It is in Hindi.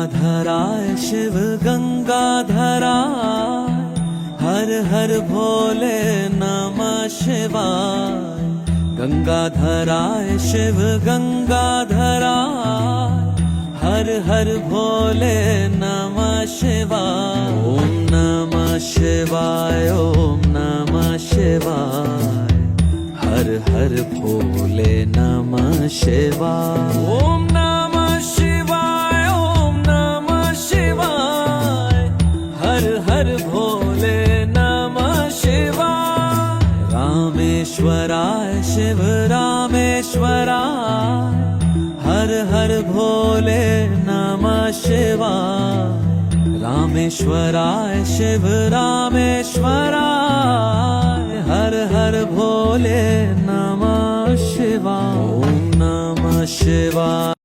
गंगाधराय शिव गंगाधराय, हर हर भोले नमः शिवाय। गंगाधराय शिव गंगाधराय, हर हर भोले नमः शिवाय। ओम नमः शिवाय, ओम नमः शिवाय, हर हर भोले नमः शिवाय। ओम नमः शिवाय, ओम नमः शिवाय, हर हर भोले नमः शिवाय। रामेश्वराय शिव रामेश्वराय, हर हर भोले नमः शिवाय। रामेश्वराय शिव रामेश्वराय, हर हर भोले नमः शिवाय। ओम नमः शिवाय।